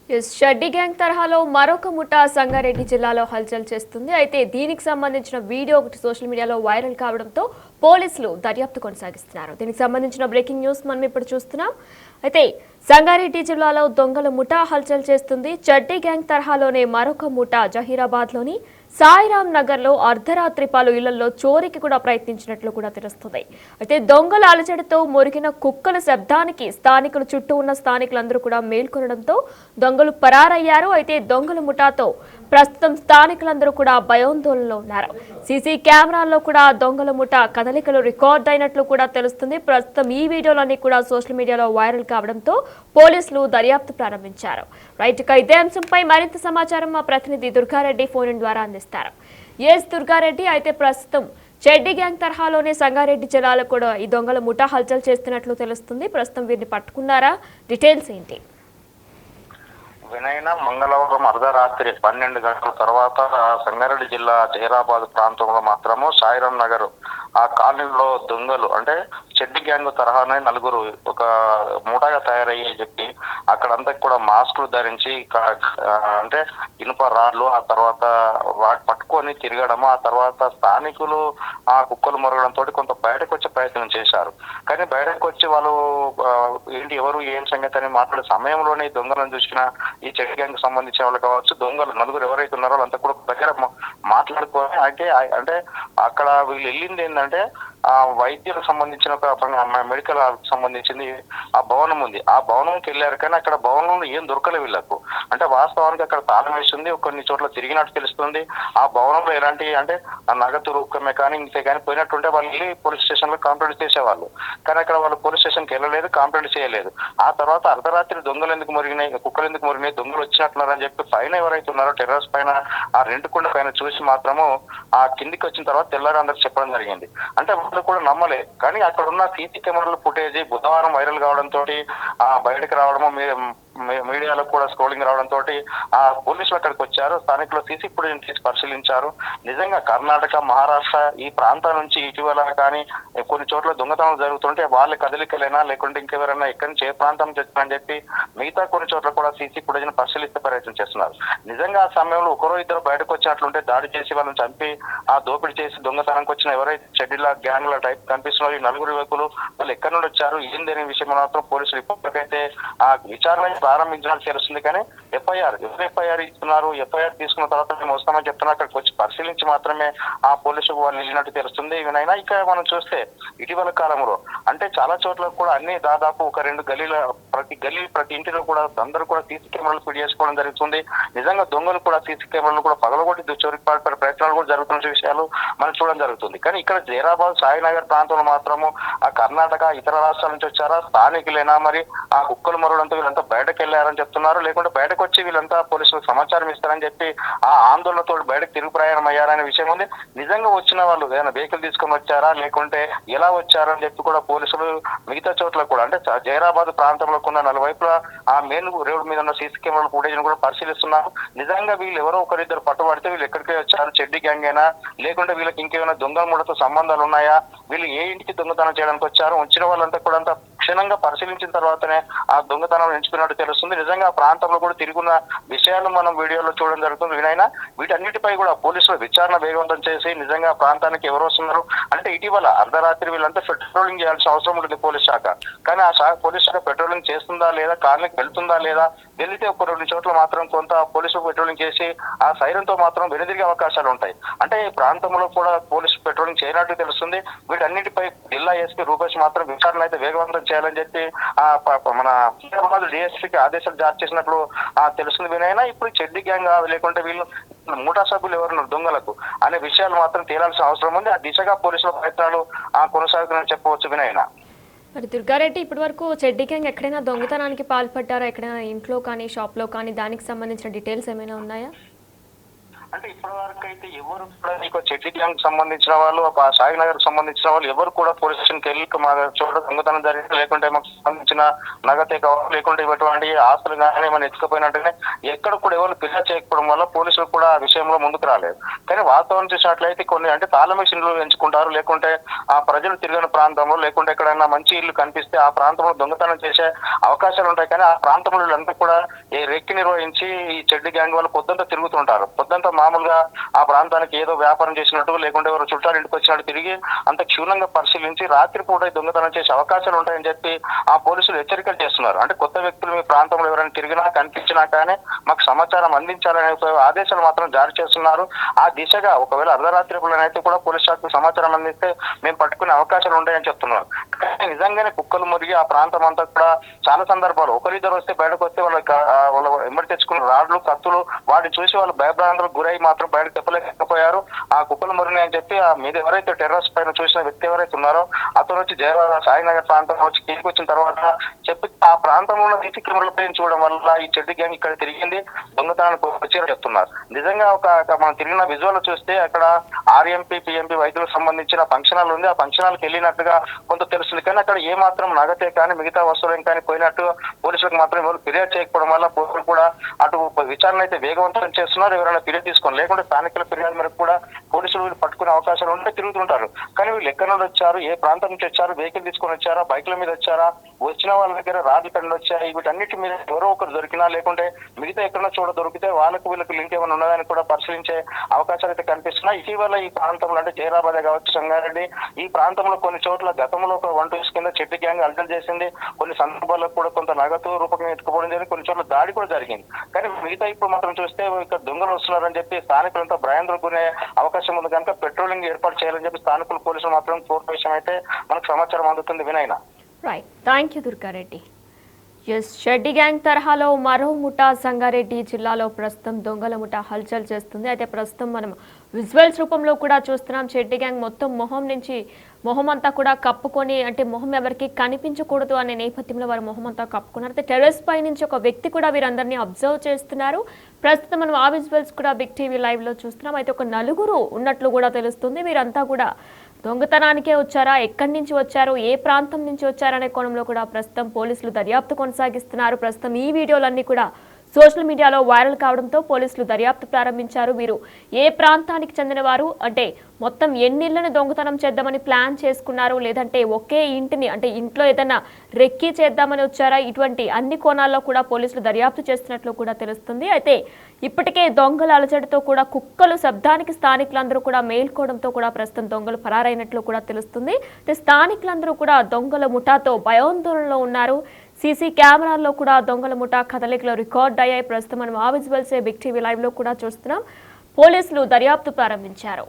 షడ్డీ gang తరహాలో మరొక ముఠా సంగారెడ్డి జిల్లాలో హల్చల్ చేస్తుంది. అయితే దీనికి సంబంధించిన వీడియో ఒకటి సోషల్ మీడియాలో వైరల్ కావడంతో పోలీసులు దర్యాప్తు కొనసాగిస్తున్నారు. దీనికి సంబంధించిన బ్రేకింగ్ న్యూస్ మనం ఇప్పుడు చూస్తున్నాం. అయితే సంగారెడ్డి జిల్లాలో దొంగల ముఠా హల్చల్ చేస్తుంది. షడ్డీ గ్యాంగ్ తరహాలోనే మరొక ముఠా జహీరాబాద్లోని సాయిరామ్ నగర్లో అర్ధరాత్రి పలు ఇళ్లలో చోరీకి కూడా ప్రయత్నించినట్లు కూడా తెలుస్తుంది. అయితే దొంగల అలజడితో మురిగిన కుక్కల శబ్దానికి స్థానికులు చుట్టూ ఉన్న స్థానికులందరూ కూడా మేల్కొనడంతో దొంగలు పరారయ్యారు. అయితే దొంగల ముఠాతో ప్రస్తుతం స్థానికులందరూ కూడా భయాందోళనలో ఉన్నారు. సీసీ కెమెరాల్లో కూడా దొంగల ముఠా కదలికలు రికార్డ్ అయినట్లు కూడా తెలుస్తుంది. ప్రస్తుతం ఈ వీడియోలన్నీ కూడా సోషల్ మీడియాలో వైరల్ కావడంతో పోలీసులు దర్యాప్తు ప్రారంభించారు. రైట్, ఇక ఇదే అంశంపై మరింత సమాచారం మా ప్రతినిధి దుర్గారెడ్డి ఫోన్ ద్వారా అందిస్తారు. దుర్గారెడ్డి, అయితే ప్రస్తుతం షడ్డీ గ్యాంగ్ తరహాలోనే సంగారెడ్డి జిల్లాలో కూడా ఈ దొంగల ముఠా హల్చల్ చేస్తున్నట్లు తెలుస్తుంది. ప్రస్తుతం వీరిని పట్టుకున్నారా? డీటెయిల్స్ ఏంటి? వినయన మంగళవారం అర్ధరాత్రి 12 గంటల తర్వాత సంగారెడ్డి జిల్లా జహీరాబాద్ ప్రాంతంలో మాత్రము సాయిరామ్ నగర్ ఆ కాలనీలో దొంగలు అంటే షడ్డీ గ్యాంగ్ తరహానే నలుగురు ఒక మూటగా తయారయ్యి చెప్పి అక్కడంతా కూడా మాస్కులు ధరించి అంటే ఇనుప రాళ్ళు ఆ తర్వాత వాటి పట్టుకొని తిరగడము, ఆ తర్వాత స్థానికులు ఆ కుక్కలు మొరగడంతో కొంత బయటకు వచ్చే ప్రయత్నం చేశారు. కానీ బయటకు వచ్చి వాళ్ళు ఏంటి ఎవరు ఏం సంగతి అని మాట్లాడే సమయంలోనే దొంగలను చూసిన ఈ షడ్డీ గ్యాంగ్ సంబంధించిన వాళ్ళు కావచ్చు, దొంగలు నలుగురు ఎవరైతే ఉన్నారో వాళ్ళంతా కూడా దగ్గర మాట్లాడుకొని అంటే అక్కడ వీళ్ళు వెళ్ళింది ఏంటంటే ఆ వైద్యులకు సంబంధించిన మెడికల్ సంబంధించింది ఆ భవనం ఉంది. ఆ భవనంకి వెళ్ళారు కానీ అక్కడ భవనంలో ఏం దొరకలేదు వీళ్ళకు. అంటే వాస్తవానికి అక్కడ తాళం వేస్తుంది, కొన్ని చోట్ల తిరిగినట్టు తెలుస్తుంది. ఆ భవనంలో ఎలాంటి అంటే నగదు రూపమే కానీ ఇంతే కానీ పోయినట్టుంటే వాళ్ళు వెళ్ళి పోలీస్ స్టేషన్ లో కంప్లైంట్ చేసేవాళ్ళు. కానీ అక్కడ వాళ్ళు పోలీస్ స్టేషన్కి వెళ్ళలేదు, కంప్లైంట్ చేయలేదు. ఆ తర్వాత అర్ధరాత్రి దొంగలు ఎందుకు మురిగినాయి, కుక్కలు ఎందుకు మురిగినాయి, దొంగలు వచ్చినట్టున్నారని చెప్పి పైన ఎవరైతే ఉన్నారో టెర్రస్ పైన ఆ రెండుకుండ పైన చూసి మాత్రము ఆ కిందికి వచ్చిన తర్వాత తెల్లారి అందరికి చెప్పడం జరిగింది. అంటే వాళ్ళు కూడా నమ్మలే. కానీ అక్కడ ఉన్న సీసీ కెమెరాల ఫుటేజ్ బుధవారం వైరల్ కావడంతో బయటకు రావడము మీడియాలో కూడా స్క్రోలింగ్ రావడంతో ఆ పోలీసులు అక్కడికి వచ్చారు. స్థానికులు సీసీ ఫుటేజ్ తీసి పరిశీలించారు. నిజంగా కర్ణాటక, మహారాష్ట్ర ఈ ప్రాంతాల నుంచి ఇటీవల కానీ కొన్ని చోట్ల దొంగతనం జరుగుతుంటే వాళ్ళ కదలికలైనా లేకుంటే ఇంకెవరైనా ఎక్కడి నుంచి ఏ ప్రాంతం తెచ్చారని చెప్పి మిగతా కొన్ని చోట్ల కూడా సీసీ ఫుటేజ్ ను పరిశీలిస్తే ప్రయత్నం చేస్తున్నారు. నిజంగా ఆ సమయంలో ఒకరో ఇద్దరు బయటకు వచ్చినట్లుంటే దాడి చేసి వాళ్ళని చంపి ఆ దోపిడీ చేసి దొంగతనానికి వచ్చిన ఎవరైతే షెడ్యూల్ గ్యాంగ్ ల టైప్ కనిపిస్తున్నారో ఈ నలుగురు యువకులు వాళ్ళు ఎక్కడి నుండి వచ్చారు ఏంది అనే విషయం మాత్రం పోలీసులు ఇప్పటికైతే ఆ విచారణ ప్రారంభించాలని తెలుస్తుంది. కానీ ఎఫ్ఐఆర్ ఇస్తున్నారు. ఎఫ్ఐఆర్ తీసుకున్న తర్వాత మేము వస్తామని చెప్తున్నా అక్కడికి వచ్చి పరిశీలించి మాత్రమే ఆ పోలీసులకు వాళ్ళు వెళ్ళినట్టు తెలుస్తుంది. ఇవనైనా ఇక మనం చూస్తే ఇటీవల కాలంలో అంటే చాలా చోట్ల కూడా అన్ని దాదాపు ఒక 2 గల్లీల ప్రతి ఇంటిలో కూడా అందరూ కూడా సీసీ కెమెరాలు ఫిట్ చేసుకోవడం జరుగుతుంది. నిజంగా దొంగలు కూడా సీసీ కెమెరాలు కూడా పగలగొట్టి చోరికి పాల్పడే ప్రయత్నాలు కూడా జరుగుతున్న విషయాలు మనం చూడడం జరుగుతుంది. కానీ ఇక్కడ జహీరాబాద్ సాయినగర్ ప్రాంతంలో మాత్రము ఆ కర్ణాటక ఇతర రాష్ట్రాల నుంచి వచ్చారా స్థానికులైనా మరి ఆ కుక్కలు మరవడంతో వీళ్ళంతా బయటకు వెళ్ళారని చెప్తున్నారు. లేకుంటే బయటకు వచ్చి వీళ్ళంతా పోలీసులకు సమాచారం ఇస్తారని చెప్పి ఆ ఆందోళనతో బయటకు తిరుగు ప్రయాణం అయ్యారనే విషయం ఉంది. నిజంగా వచ్చిన వాళ్ళు ఏదైనా వెహికల్ తీసుకొని వచ్చారా లేకుంటే ఎలా వచ్చారని చెప్పి కూడా పోలీసులు మిగతా చోట్ల కూడా అంటే జహీరాబాద్ ప్రాంతంలో ఉన్న నలువైపులా ఆ మెయిన్ రోడ్ మీద ఉన్న సీసీ కెమెరాల ఫుటేజ్ కూడా పరిశీలిస్తున్నారు. నిజంగా వీళ్ళు ఎవరో ఒకరిద్దరు పట్టుబడితే వీళ్ళు ఎక్కడికి వచ్చారు, షడ్డీ గ్యాంగ్ అయినా లేకుంటే వీళ్ళకి ఇంకేమైనా దొంగల మూడతో సంబంధాలు ఉన్నాయా, వీళ్ళు ఏ ఇంటికి దొంగతనం చేయడానికి వచ్చారు, వచ్చిన వాళ్ళంతా కూడా అంతా క్షుణ్ణంగా పరిశీలించిన తర్వాతనే ఆ దొంగతనం ఎంచుకున్నట్టు తెలుస్తుంది. నిజంగా ఆ ప్రాంతంలో కూడా తిరుగున్న విషయాలు మనం వీడియోలో చూడడం జరుగుతుంది. వినైనా వీటన్నిటిపై కూడా పోలీసులు విచారణ వేగవంతం చేసి నిజంగా ప్రాంతానికి ఎవరు వస్తున్నారు అంటే ఇటీవల అర్ధరాత్రి వీళ్ళంతా పెట్రోలింగ్ చేయాల్సిన అవసరం ఉంటుంది పోలీస్ శాఖ. కానీ ఆ పోలీస్ శాఖ పెట్రోలింగ్ చేస్తుందా లేదా, కాలనీకి వెళ్తుందా లేదా, వెళ్తే ఒక 2 చోట్ల మాత్రం కొంత పోలీసులు పెట్రోలింగ్ చేసి ఆ సైరన్తో మాత్రం వెనుదిరిగే అవకాశాలు ఉంటాయి. అంటే ఈ ప్రాంతంలో కూడా పోలీసు పెట్రోలింగ్ చేయనట్టు తెలుస్తుంది. వీటన్నిటిపై జిల్లా ఎస్పీ రూపేష్ మాత్రం విచారణ అయితే వేగవంతం చేయాలని చెప్పి మన హైదరాబాద్ డిఎస్పీకి ఆదేశాలు జారీ చేసినట్లు తెలుస్తుంది. వినైనా ఇప్పుడు షడ్డీ గ్యాంగ్ లేకుంటే వీళ్ళు ముఠా సభ్యులు ఎవరున్నారు దొంగలకు అనే విషయాలు మాత్రం తేలాల్సిన అవసరం ఉంది. ఆ దిశగా పోలీసుల ప్రయత్నాలు కొనసాగుతున్నాయని చెప్పవచ్చు. వినైనా మరి దుర్గారెడ్డి, ఇప్పటి వరకు షడ్డీ గ్యాంగ్ ఎక్కడైనా దొంగతనానికి పాల్పడ్డారా? ఎక్కడైనా ఇంట్లో కానీ షాప్ లో కానీ దానికి సంబంధించిన డీటెయిల్స్ ఏమైనా ఉన్నాయా? అంటే ఇప్పటి వరకు అయితే ఎవరు కూడా నీకు చెట్టి గ్యాంగ్ సంబంధించిన వాళ్ళు, ఒక సాయినగర్ సంబంధించిన వాళ్ళు ఎవరు కూడా పోలీస్ స్టేషన్కి వెళ్ళి మా చోట దొంగతనం జరిగింది, లేకుంటే మాకు సంబంధించిన నగతే కావాలి, లేకుంటే ఇటువంటి ఆస్తులు కానీ మనం ఎత్తుకుపోయినట్టుగానే ఎక్కడ కూడా ఎవరు ఫిర్యాదు చేయకపోవడం వల్ల పోలీసులు కూడా ఆ విషయంలో ముందుకు రాలేదు. కానీ వాస్తవం చూసినట్లయితే కొన్ని అంటే తాళ మిషన్లు ఎంచుకుంటారు, లేకుంటే ఆ ప్రజలు తిరిగిన ప్రాంతంలో, లేకుంటే ఎక్కడైనా మంచి ఇల్లు కనిపిస్తే ఆ ప్రాంతంలో దొంగతనం చేసే అవకాశాలు ఉంటాయి. కానీ ఆ ప్రాంతంలో అంతా కూడా ఈ రెక్కి నిర్వహించి ఈ చెడ్డి గ్యాంగ్ వాళ్ళు పొద్దుంతా తిరుగుతుంటారు. పొద్దుంతా మామూలుగా ఆ ప్రాంతానికి ఏదో వ్యాపారం చేసినట్టు, లేకుంటే ఎవరు చుట్టాలు ఇంటికి వచ్చినట్టు తిరిగి అంత క్షుణ్ణంగా పరిశీలించి రాత్రిపూట దొంగతనం చేసే అవకాశాలు ఉంటాయని చెప్పి ఆ పోలీసులు హెచ్చరికలు చేస్తున్నారు. అంటే కొత్త వ్యక్తులు మీ ప్రాంతంలో ఎవరైనా తిరిగినా కనిపించినా కానీ మాకు సమాచారం అందించాలనే ఆదేశాలు మాత్రం జారీ చేస్తున్నారు. ఆ దిశగా ఒకవేళ అర్ధరాత్రిపులనైతే కూడా పోలీస్ శాఖకు సమాచారం అందిస్తే మేము పట్టుకునే అవకాశాలు ఉంటాయని చెప్తున్నారు. కానీ నిజంగానే కుక్కలు మురిగి ఆ ప్రాంతం అంతా కూడా చాలా సందర్భాలు ఒకరిద్దరు వస్తే బయటకు వస్తే వాళ్ళ ఎమ్మడి తెచ్చుకున్న రాడ్లు, కత్తులు వాటిని చూసి వాళ్ళు భయభ్రాంతులకు గురై మాత్రం బయటకు చెప్పలేకపోయారు. ఆ కుక్కలు మురిని అని చెప్పి ఆ మీద ఎవరైతే టెర్రస్ పైన చూసిన వ్యక్తి ఎవరైతే ఉన్నారో అతను వచ్చి సాయినగర్ ప్రాంతం వచ్చి కేకి వచ్చిన తర్వాత చెప్పి ఆ ప్రాంతంలో ఉన్న సీసీ కెమెరాలపై చూడడం వల్ల ఈ చెడ్డి గ్యాంగ్ ఇక్కడ తిరిగింది, దొంగతనానికి వచ్చారని చెప్తున్నారు. నిజంగా మనం తిరిగిన విజువల్ చూస్తే అక్కడ ఆర్ఎంపీ, పిఎంపీ వైద్యులకు సంబంధించిన ఫంక్షన్ హాల్ ఉంది. ఆ ఫంక్షన్ హాల్కి వెళ్ళినట్టుగా కొంత తెలుస్తుంది. కానీ అక్కడ ఏ మాత్రం నగతే కానీ మిగతా వస్తువులు కానీ పోయినట్టు పోలీసులకు మాత్రం ఎవరు ఫిర్యాదు చేయకపోవడం వల్ల పోలీసులు కూడా అటు విచారణ అయితే వేగవంతం చేస్తున్నారు. ఎవరైనా ఫిర్యాదు తీసుకొని, లేకుంటే స్థానికుల ఫిర్యాదు మేరకు కూడా పోలీసులు వీళ్ళు పట్టుకునే అవకాశాలు ఉంటే తిరుగుతుంటారు. కానీ వీళ్ళు ఎక్కడ నుండి వచ్చారు, ఏ ప్రాంతం నుంచి వచ్చారు, వెహికల్ తీసుకొని వచ్చారా, బైక్ల మీద వచ్చారా, వచ్చిన వాళ్ళ దగ్గర రాడ్లు కండు వచ్చాయి, వీటన్నిటి మీద ఎవరో ఒకరు దొరికినా, లేకుంటే మిగతా ఎక్కడన్నా చోట దొరికితే వాళ్ళకు వీళ్ళకి లింక్ ఏమైనా ఉన్నదని కూడా పరిశీలించే అవకాశాలు అయితే కనిపిస్తున్నాయి. ఇటీవల ఈ ప్రాంతంలో అంటే జైరాబాద్ కావచ్చు, సంగారెడ్డి ఈ ప్రాంతంలో కొన్ని చోట్ల గతంలో ఒక 1-2 కింద చెడ్డి గ్యాంగ్ అల్టల్ చేసింది. కొన్ని సందర్భాల్లో కూడా కొంత నగదు రూపంగా ఎత్తుకుపోవడం జరిగింది, కొన్ని చోట్ల దాడి కూడా జరిగింది. కానీ మిగతా ఇప్పుడు మాత్రం చూస్తే ఇక్కడ దొంగలు వస్తున్నారని చెప్పి స్థానికులంతా భయాందోళన కొనే అవకాశం ఉంది. కనుక పెట్రోలింగ్ ఏర్పాటు చేయాలని చెప్పి స్థానికులు పోలీసులు మాత్రం పూర్తి విషయం అయితే మనకు సమాచారం అందుతుంది. వినయన. Right, thank you Durgareddy. Yes, Sheddi gang తరహాలో మరో ముఠా సంగారెడ్డి జిల్లాలో ప్రస్తుతం దొంగల ముఠా హల్చల్ చేస్తుంది. అయితే ప్రస్తుతం మనం విజువల్స్ రూపంలో కూడా చూస్తున్నాం. షెడ్డి గ్యాంగ్ మొత్తం మొహం అంతా కూడా కప్పుకొని, అంటే మొహం ఎవరికి కనిపించకూడదు అనే నేపథ్యంలో వారు మొహం అంతా కప్పుకున్నారు. అయితే టెర్రస్ పై నుంచి ఒక వ్యక్తి కూడా వీరందరినీ అబ్జర్వ్ చేస్తున్నారు. ప్రస్తుతం మనం ఆ విజువల్స్ కూడా బిగ్ టీవీ లైవ్ లో చూస్తున్నాం. అయితే ఒక నలుగురు ఉన్నట్లు కూడా తెలుస్తుంది. వీరంతా కూడా దొంగతనానికే వచ్చారా, ఎక్కడి నుంచి వచ్చారు, ఏ ప్రాంతం నుంచి వచ్చారనే కోణంలో కూడా ప్రస్తుతం పోలీసులు దర్యాప్తు కొనసాగిస్తున్నారు. ప్రస్తుతం ఈ వీడియోలన్నీ కూడా సోషల్ మీడియాలో వైరల్ కావడంతో పోలీసులు దర్యాప్తు ప్రారంభించారు. వీరు ఏ ప్రాంతానికి చెందినవారు, అంటే మొత్తం ఎన్నిళ్లను దొంగతనం చేద్దామని ప్లాన్ చేసుకున్నారు, లేదంటే ఒకే ఇంటిని అంటే ఇంట్లో ఏదైనా రెక్కీ చేద్దామని వచ్చారా, ఇటువంటి అన్ని కోణాల్లో కూడా పోలీసులు దర్యాప్తు చేస్తున్నట్లు కూడా తెలుస్తుంది. అయితే ఇప్పటికే దొంగల అలజడితో కూడా కుక్కలు శబ్దానికి స్థానికులందరూ కూడా మేల్కోవడంతో కూడా ప్రస్తుతం దొంగలు పరారైనట్లు కూడా తెలుస్తుంది. అయితే స్థానికులందరూ కూడా దొంగల ముఠాతో భయాందోళనలో ఉన్నారు. సీసీ కెమెరాల్లో కూడా దొంగల ముఠా కదలికలు రికార్డ్ అయ్యాయి. ప్రస్తుతం మనం ఆ విజువల్సే బిగ్ టీవీ లైవ్ లో కూడా చూస్తున్నాం. పోలీసులు దర్యాప్తు ప్రారంభించారు.